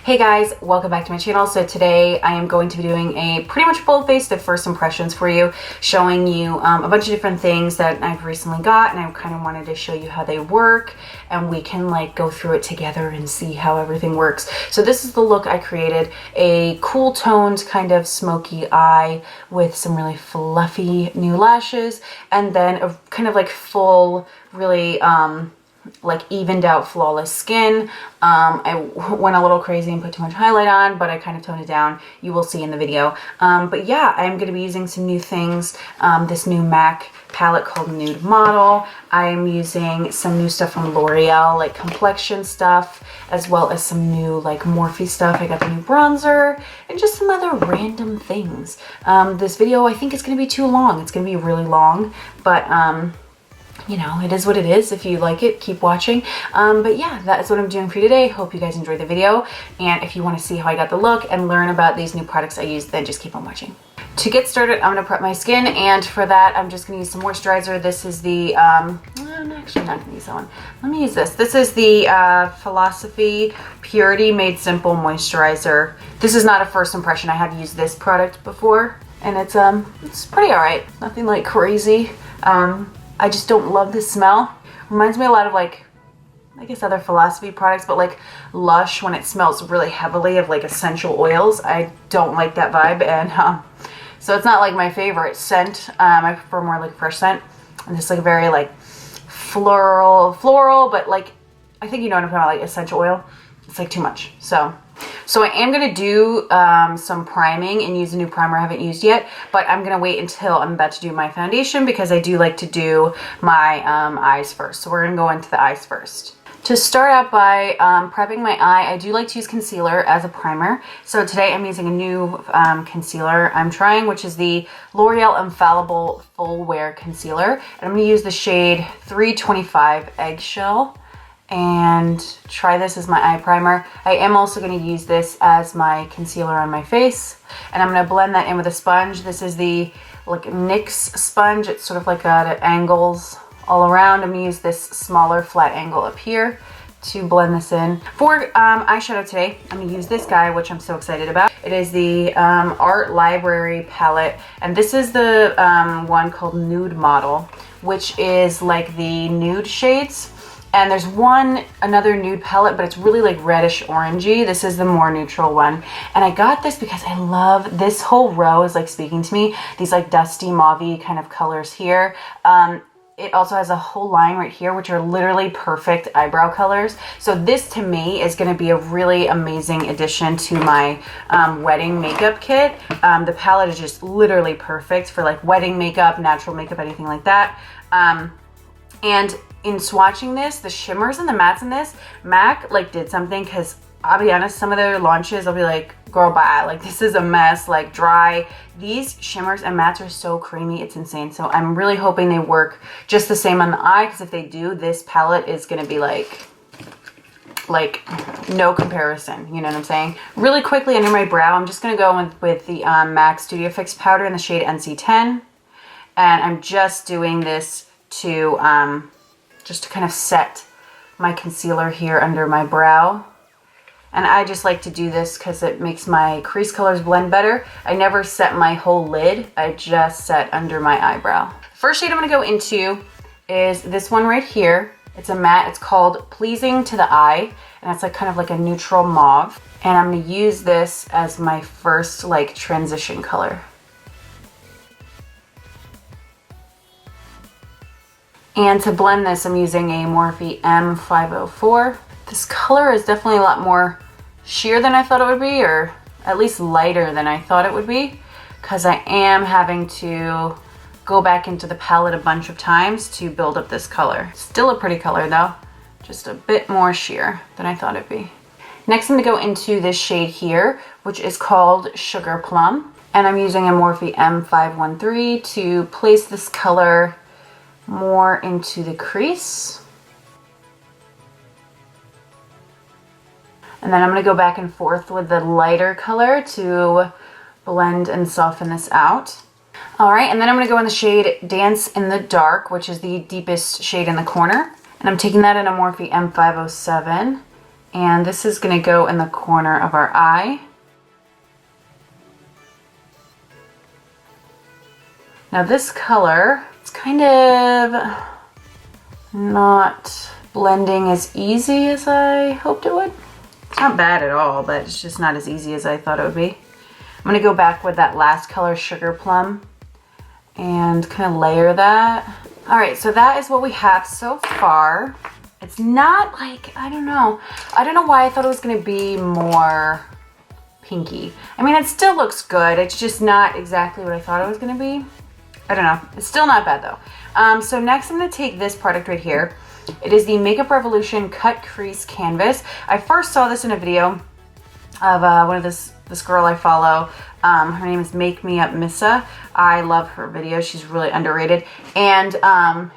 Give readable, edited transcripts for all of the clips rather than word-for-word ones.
Hey guys, welcome back to my channel. So today I am going to be doing a pretty much full-faced of first impressions for you, showing you a bunch of different things that I've recently got, and I kind of wanted to show you how they work, and we can like go through it together and see how everything works. So this is the look I created, a cool toned kind of smoky eye with some really fluffy new lashes, and then a kind of like full, really like evened out flawless skin. I went a little crazy and put too much highlight on, but I kind of toned it down. You will see in the video. But yeah, I'm going to be using some new things. This new MAC palette called Nude Model. I am using some new stuff from L'Oreal, like complexion stuff, as well as some new like Morphe stuff. I got the new bronzer and just some other random things. This video I think is going to be too long. It's going to be really long, but you know, it is what it is. If you like it, keep watching. But yeah, that's what I'm doing for you today. Hope you guys enjoyed the video. And if you want to see how I got the look and learn about these new products I use, then just keep on watching. To get started, I'm going to prep my skin. And for that, I'm just going to use some moisturizer. This is the, I'm actually not going to use that one. Let me use this. This is the Philosophy Purity Made Simple Moisturizer. This is not a first impression. I have used this product before. And it's pretty alright. Nothing like crazy. I just don't love the smell. Reminds me a lot of like, I guess other Philosophy products, but like Lush when it smells really heavily of like essential oils. I don't like that vibe, and so it's not like my favorite scent. I prefer more like fresh scent, and this like very like floral, but like, I think you know what I'm talking about, like essential oil. It's like too much. So I am going to do some priming and use a new primer I haven't used yet, but I'm going to wait until I'm about to do my foundation because I do like to do my eyes first. So we're going to go into the eyes first. To start out by prepping my eye, I do like to use concealer as a primer. So today I'm using a new concealer I'm trying, which is the L'Oreal Infallible Full Wear Concealer. And I'm going to use the shade 325 Eggshell and try this as my eye primer. I am also going to use this as my concealer on my face, and I'm going to blend that in with a sponge. This is the like NYX sponge. It's sort of like at angles all around. I'm going to use this smaller flat angle up here to blend this in. For eyeshadow today, I'm going to use this guy, which I'm so excited about. It is the Art Library palette, and this is the one called Nude Model, which is like the nude shades. And there's another nude palette, but it's really like reddish orangey. This is the more neutral one. And I got this because I love, this whole row is like speaking to me. These like dusty mauve-y kind of colors here. It also has a whole line right here, which are literally perfect eyebrow colors. So this to me is gonna be a really amazing addition to my wedding makeup kit. The palette is just literally perfect for like wedding makeup, natural makeup, anything like that. And in swatching this, the shimmers and the mattes in this, MAC like did something, because I'll be honest, some of their launches I'll be like, girl, bye, like this is a mess, like dry. These shimmers and mattes are so creamy, it's insane. So I'm really hoping they work just the same on the eye, because if they do, this palette is gonna be like no comparison, you know what I'm saying? Really quickly under my brow, I'm just gonna go with the MAC Studio Fix powder in the shade NC10, and I'm just doing this to just to kind of set my concealer here under my brow. And I just like to do this because it makes my crease colors blend better. I never set my whole lid, I just set under my eyebrow. First shade I'm gonna go into is this one right here. It's a matte, it's called Pleasing to the Eye, and it's like kind of like a neutral mauve. And I'm gonna use this as my first like transition color. And to blend this, I'm using a Morphe M504. This color is definitely a lot more sheer than I thought it would be, or at least lighter than I thought it would be, because I am having to go back into the palette a bunch of times to build up this color. Still a pretty color though, just a bit more sheer than I thought it'd be. Next, I'm gonna go into this shade here, which is called Sugar Plum. And I'm using a Morphe M513 to place this color more into the crease. And then I'm going to go back and forth with the lighter color to blend and soften this out. All right, and then I'm going to go in the shade Dance in the Dark, which is the deepest shade in the corner. And I'm taking that in a Morphe M507 And this is gonna go in the corner of our eye. Now this color, it's kind of not blending as easy as I hoped it would. It's not bad at all, but it's just not as easy as I thought it would be. I'm gonna go back with that last color, Sugar Plum, and kind of layer that. All right, so that is what we have so far. It's not like, I don't know why I thought it was gonna be more pinky. I mean, it still looks good. It's just not exactly what I thought it was gonna be. I don't know, it's still not bad though. So next I'm gonna take this product right here. It is the Makeup Revolution Cut Crease Canvas. I first saw this in a video of one of this girl I follow. Her name is Make Me Up Missa. I love her videos. She's really underrated. And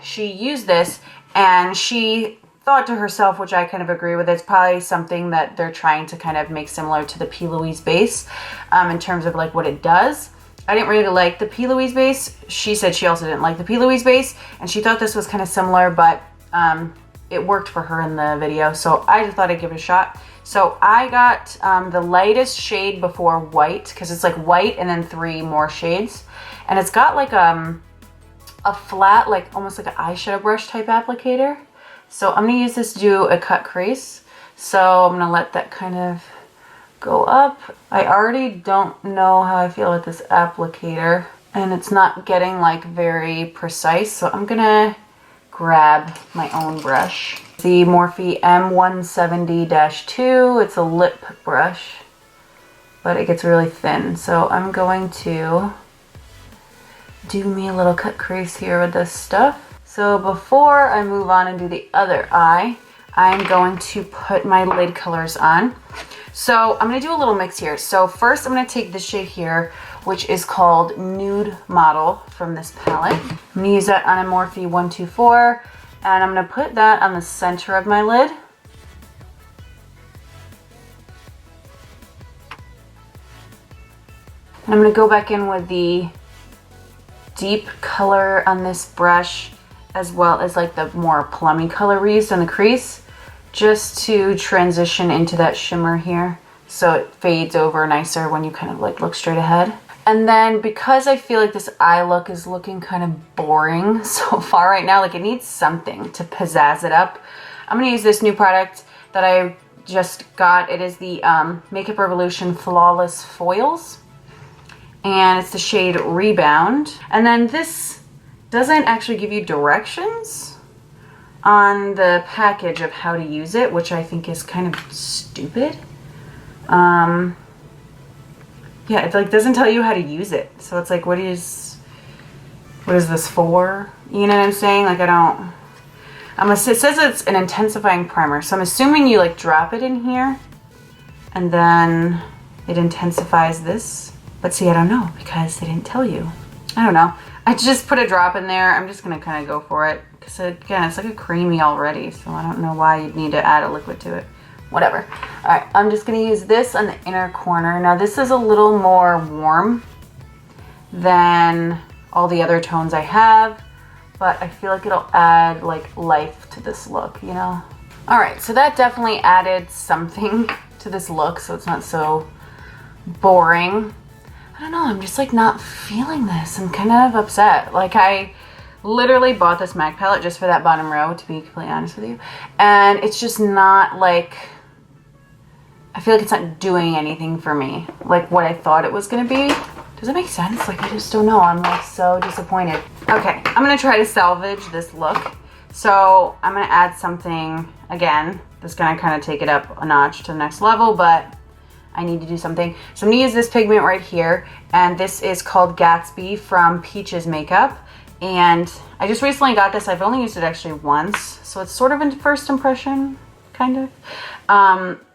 she used this and she thought to herself, which I kind of agree with, it's probably something that they're trying to kind of make similar to the P. Louise base in terms of like what it does. I didn't really like the P. Louise base. She said she also didn't like the P. Louise base and she thought this was kind of similar, but it worked for her in the video, so I just thought I'd give it a shot. So I got the lightest shade before white, because it's like white and then 3 more shades. And it's got like a flat, like almost like an eyeshadow brush type applicator. So I'm gonna use this to do a cut crease. So I'm gonna let that kind of go up. I already don't know how I feel with this applicator, and it's not getting like very precise, so I'm gonna grab my own brush. The Morphe M170-2. It's a lip brush, but it gets really thin. So I'm going to do me a little cut crease here with this stuff. So before I move on and do the other eye, I'm going to put my lid colors on. So I'm gonna do a little mix here. So first I'm gonna take this shade here, which is called Nude Model from this palette. I'm gonna use that on a Morphe 124, and I'm gonna put that on the center of my lid. And I'm gonna go back in with the deep color on this brush, as well as like the more plummy color we used on the crease, just to transition into that shimmer here, so it fades over nicer when you kind of like look straight ahead. And then because I feel like this eye look is looking kind of boring so far right now, like it needs something to pizzazz it up, I'm gonna use this new product that I just got. It is the Makeup Revolution Flawless Foils, and it's the shade Rebound. And then this doesn't actually give you directions on the package of how to use it, which I think is kind of stupid. Yeah, it like doesn't tell you how to use it. So it's like, what is this for? You know what I'm saying? Like it says it's an intensifying primer. So I'm assuming you like drop it in here and then it intensifies this. But see, I don't know because they didn't tell you. I don't know. I just put a drop in there. I'm just gonna kind of go for it. Because again, it's like a creamy already. So I don't know why you'd need to add a liquid to it. Whatever. All right, I'm just gonna use this on the inner corner. Now this is a little more warm than all the other tones I have, but I feel like it'll add like life to this look, you know? All right, so that definitely added something to this look, so it's not so boring. I don't know, I'm just like not feeling this. I'm kind of upset. Like I literally bought this MAC palette just for that bottom row, to be completely honest with you. And it's just not like, I feel like it's not doing anything for me, like what I thought it was gonna be. Does that make sense? Like, I just don't know. I'm like so disappointed. Okay, I'm gonna try to salvage this look. So I'm gonna add something, again, that's gonna kind of take it up a notch to the next level, but I need to do something. So I'm gonna use this pigment right here, and this is called Gatsby from Peaches Makeup. And I just recently got this. I've only used it actually once, so it's sort of a first impression, kind of.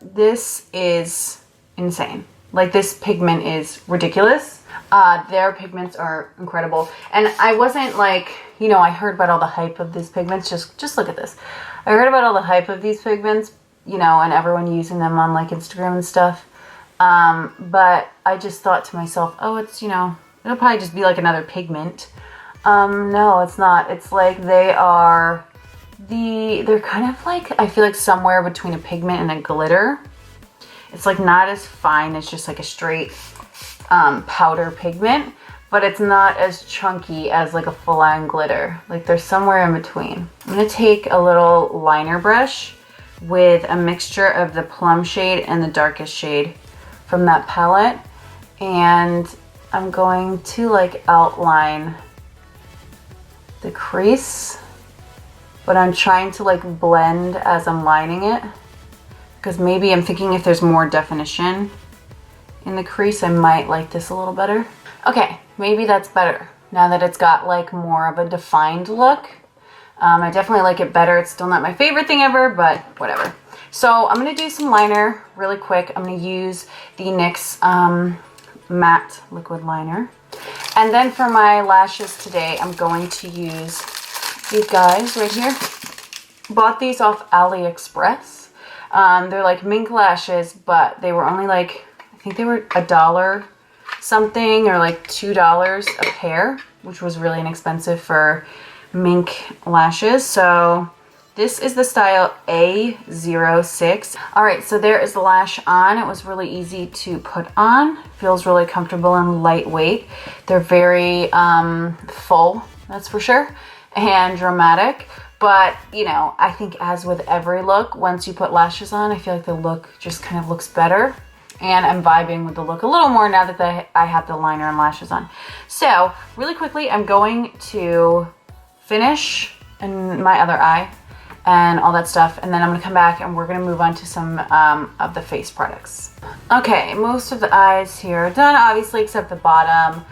This is insane. Like, this pigment is ridiculous. Their pigments are incredible. And I wasn't like, you know, I heard about all the hype of these pigments. Just look at this. I heard about all the hype of these pigments, you know, and everyone using them on like Instagram and stuff. But I just thought to myself, oh, it's, you know, it'll probably just be like another pigment. No, it's not. It's like they are they're kind of like, I feel like somewhere between a pigment and a glitter. It's like not as fine as just like a straight powder pigment, but it's not as chunky as like a full-on glitter. Like they're somewhere in between. I'm gonna take a little liner brush with a mixture of the plum shade and the darkest shade from that palette, and I'm going to like outline the crease, but I'm trying to like blend as I'm lining it, because maybe I'm thinking if there's more definition in the crease, I might like this a little better. Okay, maybe that's better now that it's got like more of a defined look. I definitely like it better. It's still not my favorite thing ever, but whatever. So I'm gonna do some liner really quick. I'm gonna use the NYX matte liquid liner. And then for my lashes today, I'm going to use these guys right here. Bought these off Aliexpress. They're like mink lashes, but they were only like, I think they were $1 something or like $2 a pair, which was really inexpensive for mink lashes. So this is the style A06. All right, so there is the lash on. It was really easy to put on. Feels really comfortable and lightweight. They're very full, that's for sure, and dramatic. But, you know, I think as with every look, once you put lashes on, I feel like the look just kind of looks better. And I'm vibing with the look a little more now that I have the liner and lashes on. So, really quickly, I'm going to finish in my other eye and all that stuff, and then I'm gonna come back and we're gonna move on to some of the face products. Okay, most of the eyes here are done, obviously, except the bottom.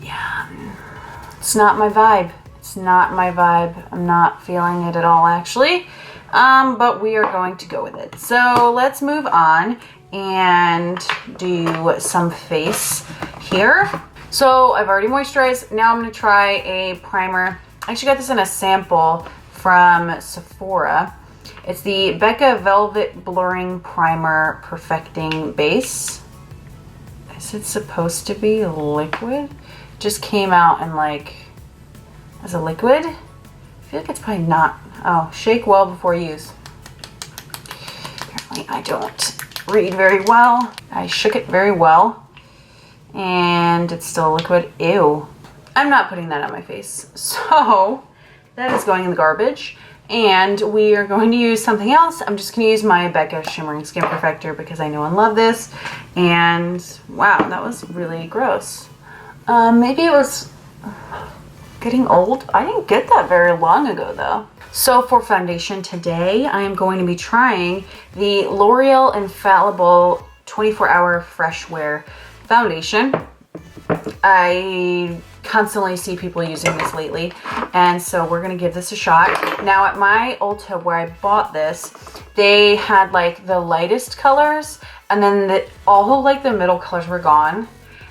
Yeah, it's not my vibe. It's not my vibe. I'm not feeling it at all, actually. But we are going to go with it. So let's move on and do some face here. So I've already moisturized. Now I'm going to try a primer. I actually got this in a sample from Sephora. It's the Becca Velvet Blurring Primer Perfecting Base. Is it supposed to be liquid? Just came out in like, as a liquid? I feel like it's probably not. Oh, shake well before use. Apparently I don't read very well. I shook it very well. And it's still liquid. Ew. I'm not putting that on my face. So that is going in the garbage. And we are going to use something else. I'm just going to use my Becca Shimmering Skin Perfector because I know and love this. And wow, that was really gross. Maybe it was getting old. I didn't get that very long ago though. So for foundation today, I am going to be trying the L'Oreal Infallible 24-Hour Fresh Wear Foundation. I constantly see people using this lately, and so we're gonna give this a shot. Now at my Ulta where I bought this, they had like the lightest colors, and then all like the middle colors were gone,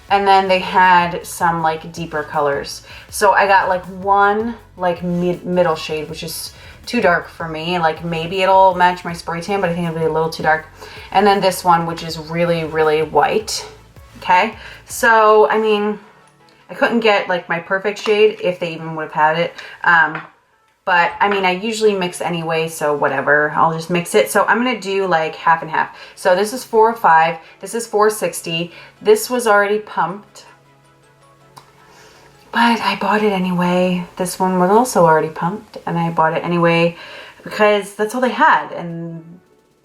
and then they had some like deeper colors. So I got like one like middle shade, which is too dark for me. Like maybe it'll match my spray tan, but I think it'll be a little too dark. And then this one, which is really, really white. Okay, so I mean, I couldn't get like my perfect shade if they even would have had it. But I mean, I usually mix anyway, so whatever, I'll just mix it. So I'm gonna do like half and half. So this is 405, this is 460. This was already pumped, but I bought it anyway. This one was also already pumped, and I bought it anyway because that's all they had. And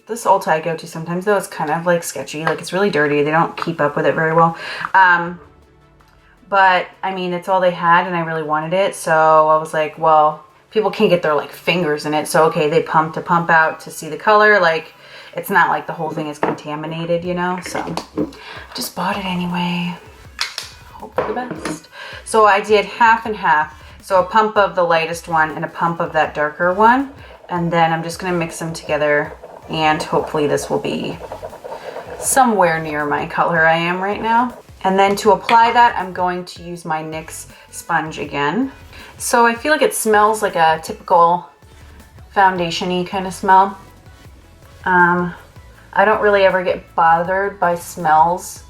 this Ulta I go to sometimes though, it's kind of like sketchy, like it's really dirty. They don't keep up with it very well. But I mean, it's all they had and I really wanted it. So I was like, well, people can't get their like fingers in it. So okay, they pump to pump out to see the color. Like it's not like the whole thing is contaminated, you know? So just bought it anyway. Hope for the best. So I did half and half. So a pump of the lightest one and a pump of that darker one. And then I'm just gonna mix them together, and hopefully this will be somewhere near my color I am right now. And then to apply that, I'm going to use my NYX sponge again. So I feel like it smells like a typical foundation-y kind of smell. I don't really ever get bothered by smells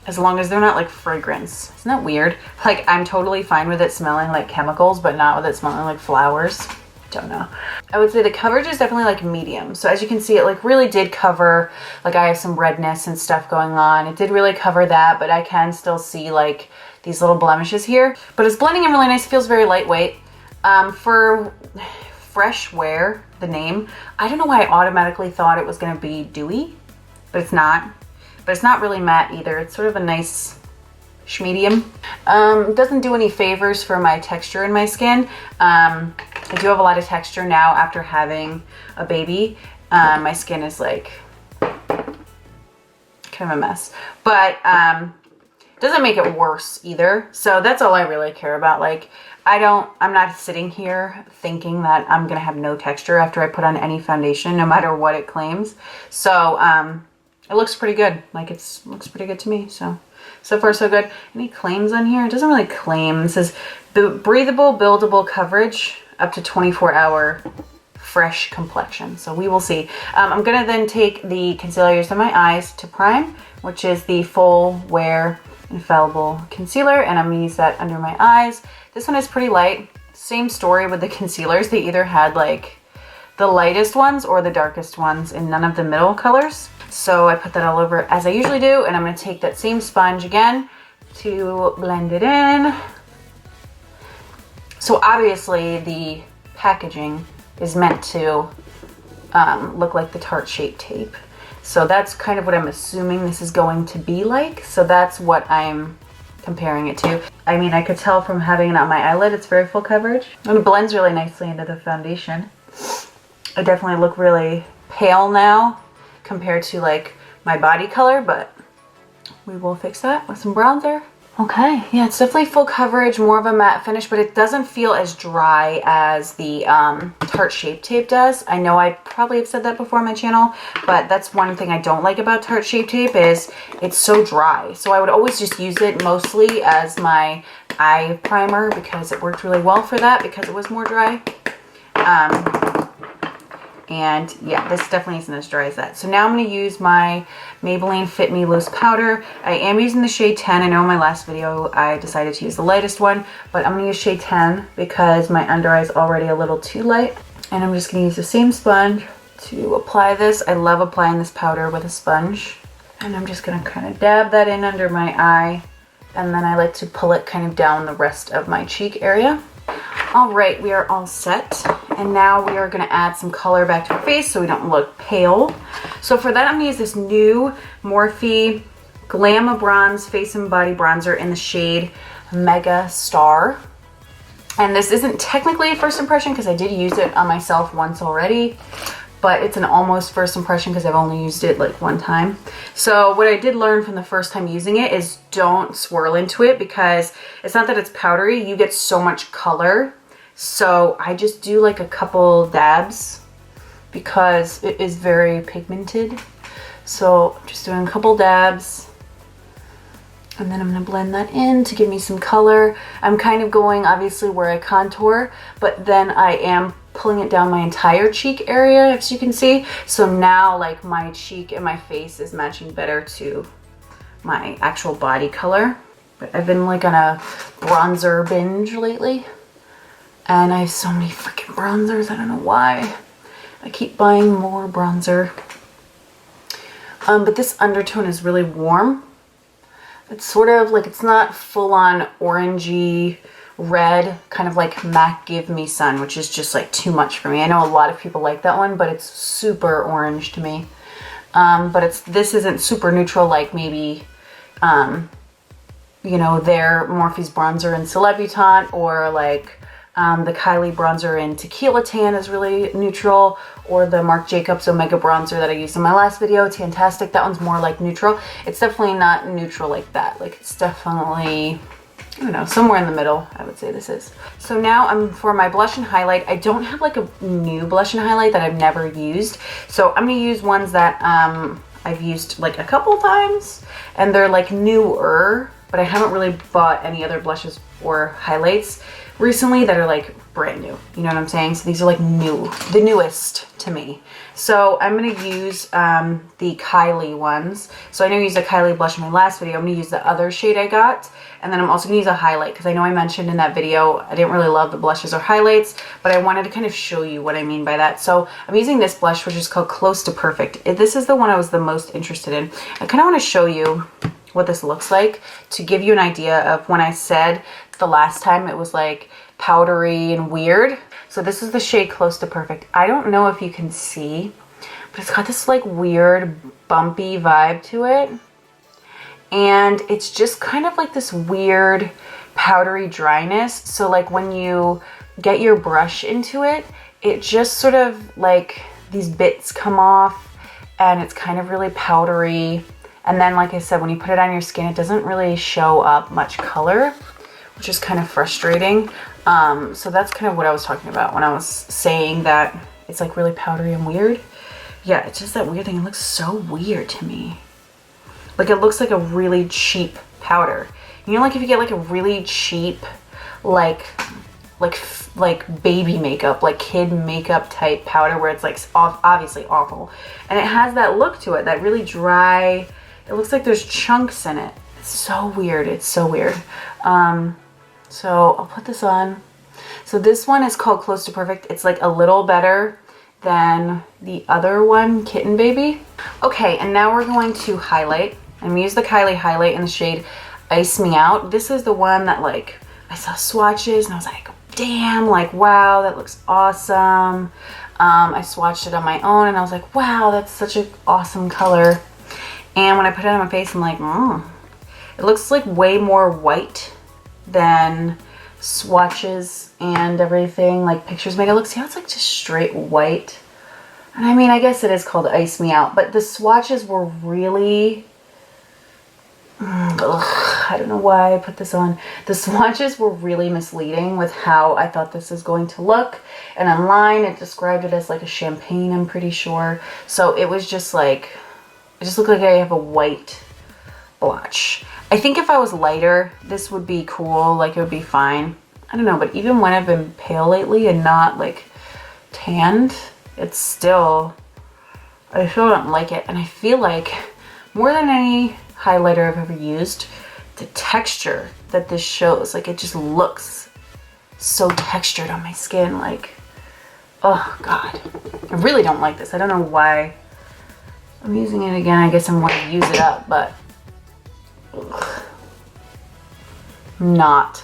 as long as they're not like fragrance. Isn't that weird? Like, I'm totally fine with it smelling like chemicals, but not with it smelling like flowers. Don't know. I would say the coverage is definitely like medium. So as you can see, it like really did cover, like I have some redness and stuff going on. It did really cover that, but I can still see like these little blemishes here. But it's blending in really nice. It feels very lightweight. For Fresh Wear, the name, I don't know why I automatically thought it was gonna be dewy, but it's not. But it's not really matte either. It's sort of a nice schmedium. Doesn't do any favors for my texture in my skin. I do have a lot of texture now after having a baby. My skin is like kind of a mess, but doesn't make it worse either. So that's all I really care about. Like, I'm not sitting here thinking that I'm gonna have no texture after I put on any foundation, no matter what it claims. So it looks pretty good. Like, looks pretty good to me. So far so good. Any claims on here? It doesn't really claim. It says breathable, buildable coverage, up to 24-hour fresh complexion. So we will see. I'm gonna then take the concealer used on my eyes to prime, which is the Full Wear Infallible Concealer, and I'm gonna use that under my eyes. This one is pretty light. Same story with the concealers. They either had like the lightest ones or the darkest ones and none of the middle colors. So I put that all over as I usually do, and I'm gonna take that same sponge again to blend it in. So obviously the packaging is meant to look like the Tarte Shape Tape. So that's kind of what I'm assuming this is going to be like. So that's what I'm comparing it to. I mean, I could tell from having it on my eyelid, it's very full coverage. And it blends really nicely into the foundation. I definitely look really pale now compared to like my body color, but we will fix that with some bronzer. Okay, yeah, it's definitely full coverage, more of a matte finish, but it doesn't feel as dry as the Tarte Shape Tape does. I know I probably have said that before on my channel, but that's one thing I don't like about Tarte Shape Tape is it's so dry. So I would always just use it mostly as my eye primer because it worked really well for that because it was more dry. And yeah, this definitely isn't as dry as that. So now I'm going to use my Maybelline Fit Me Loose Powder. I am using the shade 10. I know in my last video I decided to use the lightest one, but I'm going to use shade 10 because my under eye is already a little too light. And I'm just going to use the same sponge to apply this. I love applying this powder with a sponge. And I'm just going to kind of dab that in under my eye. And then I like to pull it kind of down the rest of my cheek area. All right, we are all set. And now we are gonna add some color back to our face so we don't look pale. So for that, I'm gonna use this new Morphe Glamabronze Face and Body Bronzer in the shade Megastar. And this isn't technically a first impression because I did use it on myself once already, but it's an almost first impression because I've only used it like one time. So what I did learn from the first time using it is don't swirl into it because it's not that it's powdery, you get so much color. So I just do like a couple dabs because it is very pigmented. So just doing a couple dabs. And then I'm gonna blend that in to give me some color. I'm kind of going obviously where I contour, but then I am pulling it down my entire cheek area, as you can see. So now like my cheek and my face is matching better to my actual body color. But I've been like on a bronzer binge lately. And I have so many freaking bronzers, I don't know why. I keep buying more bronzer. But this undertone is really warm. It's sort of like, it's not full on orangey red, kind of like MAC Give Me Sun, which is just like too much for me. I know a lot of people like that one, but it's super orange to me. But this isn't super neutral like maybe, you know, their Morphe's bronzer in Celebutant, or like the Kylie bronzer in Tequila Tan is really neutral, or the Marc Jacobs Omega bronzer that I used in my last video, Tantastic. That one's more like neutral. It's definitely not neutral like that. Like, it's definitely, I don't know, somewhere in the middle, I would say this is. So now for my blush and highlight, I don't have like a new blush and highlight that I've never used. So I'm gonna use ones that I've used like a couple times, and they're like newer. but I haven't really bought any other blushes or highlights recently that are like brand new. You know what I'm saying? So these are like the newest to me. So I'm going to use the Kylie ones. So I know I used a Kylie blush in my last video. I'm going to use the other shade I got. And then I'm also going to use a highlight because I know I mentioned in that video I didn't really love the blushes or highlights, but I wanted to kind of show you what I mean by that. So I'm using this blush, which is called Close to Perfect. This is the one I was the most interested in. I kind of want to show you what this looks like to give you an idea of when I said the last time it was like powdery and weird. So this is the shade Close to Perfect. I don't know if you can see, but it's got this like weird bumpy vibe to it. And it's just kind of like this weird powdery dryness. So like when you get your brush into it, it just sort of like these bits come off and it's kind of really powdery. And then like I said, when you put it on your skin, it doesn't really show up much color, which is kind of frustrating. So that's kind of what I was talking about when I was saying that it's like really powdery and weird. Yeah, it's just that weird thing. It looks so weird to me. Like it looks like a really cheap powder. You know, like if you get like a really cheap, like baby makeup, like kid makeup type powder where it's like obviously awful. And it has that look to it, that really dry, it looks like there's chunks in it. It's so weird. It's so weird. So I'll put this on. So this one is called Close to Perfect. It's like a little better than the other one, Kitten Baby. Okay, and now we're going to highlight. I'm gonna use the Kylie highlight in the shade Ice Me Out. This is the one that like, I saw swatches and I was like, damn, like, wow, that looks awesome. I swatched it on my own and I was like, wow, that's such an awesome color. And when I put it on my face, I'm like, it looks like way more white than swatches and everything, like pictures make it look. See how it's like just straight white? And I mean, I guess it is called Ice Me Out, but the swatches were really, I don't know why I put this on. The swatches were really misleading with how I thought this was going to look. And online, it described it as like a champagne, I'm pretty sure. So it was just like, it just looked like I have a white blotch. I think if I was lighter, this would be cool, like it would be fine. I don't know, but even when I've been pale lately and not like tanned, it's still, I still don't like it. And I feel like more than any highlighter I've ever used, the texture that this shows, like it just looks so textured on my skin, like, oh God. I really don't like this. I don't know why I'm using it again. I guess I'm going to use it up, but ugh, not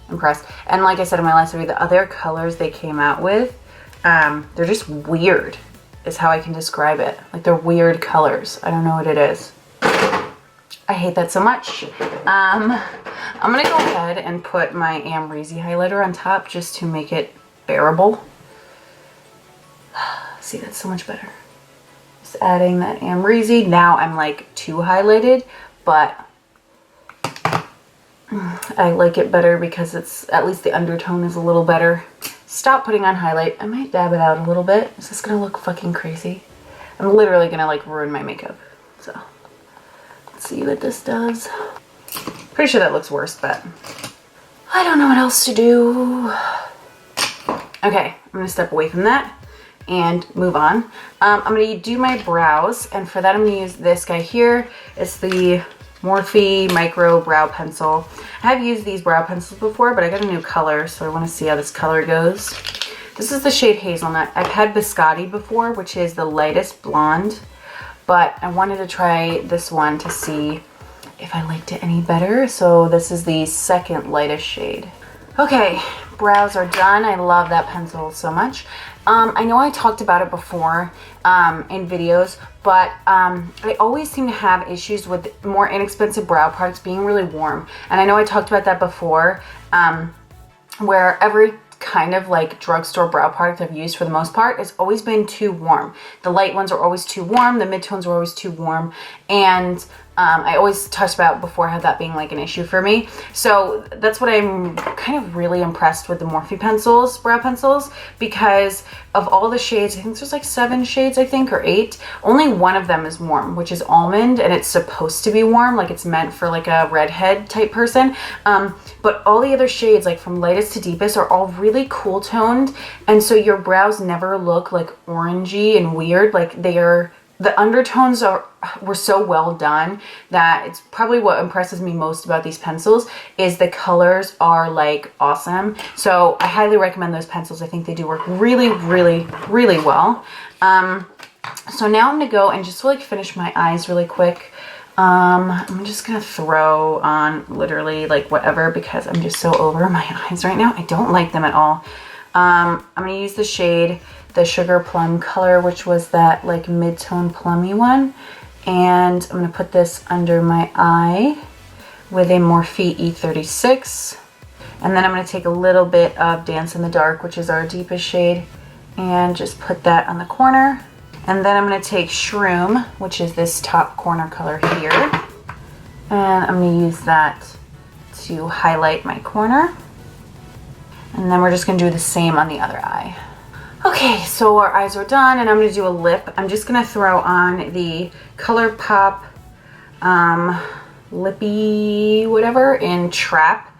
impressed. And like I said in my last video, the other colors they came out with, they're just weird is how I can describe it. Like they're weird colors. I don't know what it is. I hate that so much. I'm gonna go ahead and put my Amrezy highlighter on top just to make it bearable. See, that's so much better. Just adding that Amrezy. Now I'm like too highlighted, but I like it better because it's, at least the undertone is a little better. Stop putting on highlight. I might dab it out a little bit. Is this gonna look fucking crazy? I'm literally gonna like ruin my makeup. So let's see what this does. Pretty sure that looks worse, but I don't know what else to do. Okay, I'm gonna step away from that and move on. I'm gonna do my brows, and for that I'm gonna use this guy here. It's the Morphe Micro Brow Pencil. I have used these brow pencils before, but I got a new color, so I want to see how this color goes. This is the shade Hazelnut. I've had Biscotti before, which is the lightest blonde, but I wanted to try this one to see if I liked it any better. So this is the second lightest shade. Okay, brows are done. I love that pencil so much. I know I talked about it before in videos, but I always seem to have issues with more inexpensive brow products being really warm. And I know I talked about that before, where every kind of like drugstore brow product I've used for the most part has always been too warm. The light ones are always too warm, the midtones are always too warm, and I always talked about before how that being like an issue for me. So that's what I'm kind of really impressed with the Morphe pencils, brow pencils, because of all the shades, I think there's like 7 shades, I think, or 8. Only one of them is warm, which is almond, and it's supposed to be warm, like it's meant for like a redhead type person. But all the other shades, like from lightest to deepest, are all really cool toned, and so your brows never look like orangey and weird. Like the undertones were so well done that it's probably what impresses me most about these pencils is the colors are like awesome. So I highly recommend those pencils. I think they do work really, really, really well. So now I'm gonna go and just like finish my eyes really quick. I'm just gonna throw on literally like whatever, because I'm just so over my eyes right now. I don't like them at all. I'm gonna use the shade, the Sugar Plum color, which was that like mid-tone plummy one. And I'm gonna put this under my eye with a Morphe E36. And then I'm gonna take a little bit of Dance in the Dark, which is our deepest shade, and just put that on the corner. And then I'm gonna take Shroom, which is this top corner color here. And I'm gonna use that to highlight my corner. And then we're just gonna do the same on the other eye. Okay, so our eyes are done, and I'm gonna do a lip. I'm just gonna throw on the Colourpop lippy whatever in Trap.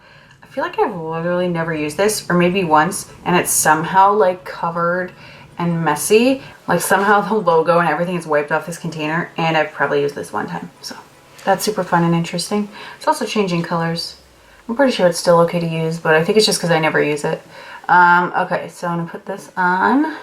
I feel like I've literally never used this, or maybe once, and it's somehow like covered and messy. Like somehow the logo and everything is wiped off this container, and I've probably used this one time. So that's super fun and interesting. It's also changing colors. I'm pretty sure it's still okay to use, but I think it's just because I never use it. Okay, so I'm gonna put this on.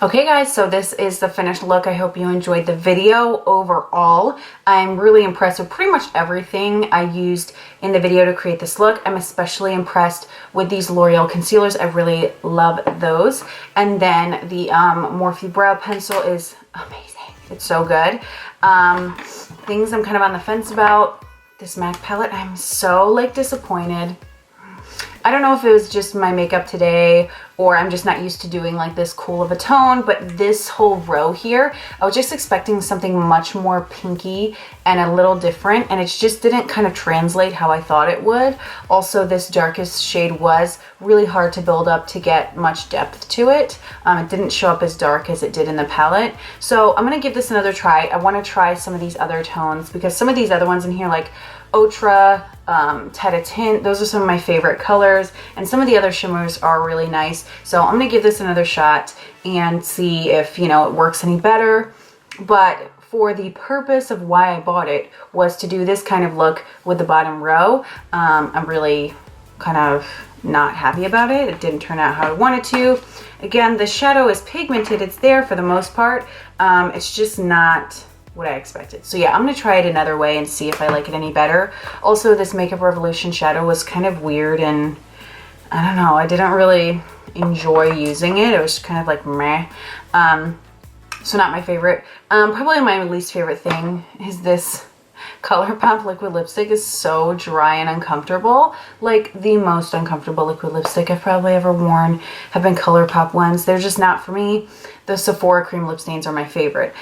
Okay guys, so this is the finished look. I hope you enjoyed the video. Overall, I'm really impressed with pretty much everything I used in the video to create this look. I'm especially impressed with these L'Oreal concealers. I really love those. And then the Morphe brow pencil is amazing. It's so good. Things I'm kind of on the fence about. This MAC palette, I'm so like disappointed. I don't know if it was just my makeup today, or I'm just not used to doing like this cool of a tone, but this whole row here, I was just expecting something much more pinky and a little different, and it just didn't kind of translate how I thought it would. Also, this darkest shade was really hard to build up to get much depth to it. It didn't show up as dark as it did in the palette. So I'm gonna give this another try. I wanna try some of these other tones, because some of these other ones in here, like Ultra, Tete-a-Tint, those are some of my favorite colors, and some of the other shimmers are really nice. So I'm gonna give this another shot and see if, you know, it works any better. But for the purpose of why I bought it was to do this kind of look with the bottom row. I'm really kind of not happy about it. It didn't turn out how I wanted to. Again, the shadow is pigmented, it's there for the most part. It's just not what I expected. So yeah, I'm gonna try it another way and see if I like it any better. Also, this Makeup Revolution shadow was kind of weird, and I don't know, I didn't really enjoy using it. It was kind of like meh. So not my favorite. Probably my least favorite thing is this Colourpop liquid lipstick. Is so dry and uncomfortable. Like the most uncomfortable liquid lipstick I've probably ever worn have been Colourpop ones. They're just not for me. The Sephora cream lip stains are my favorite.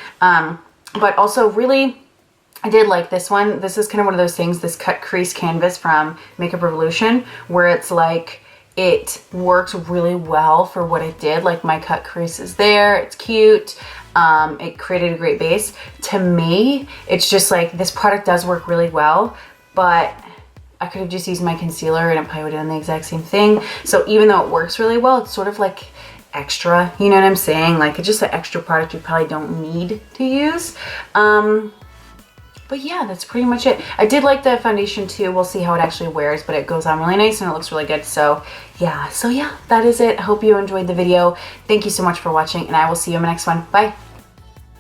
But also really, I did like this one. This is kind of one of those things, this cut crease canvas from Makeup Revolution, where it's like, it works really well for what it did. Like my cut crease is there, it's cute. It created a great base. To me, it's just like, this product does work really well, but I could have just used my concealer and it probably would have done the exact same thing. So even though it works really well, it's sort of like extra, you know what I'm saying? Like, it's just an extra product you probably don't need to use. But yeah, that's pretty much it. I did like the foundation too. We'll see how it actually wears, but it goes on really nice and it looks really good. So yeah, that is it. I hope you enjoyed the video. Thank you so much for watching, and I will see you in my next one. Bye.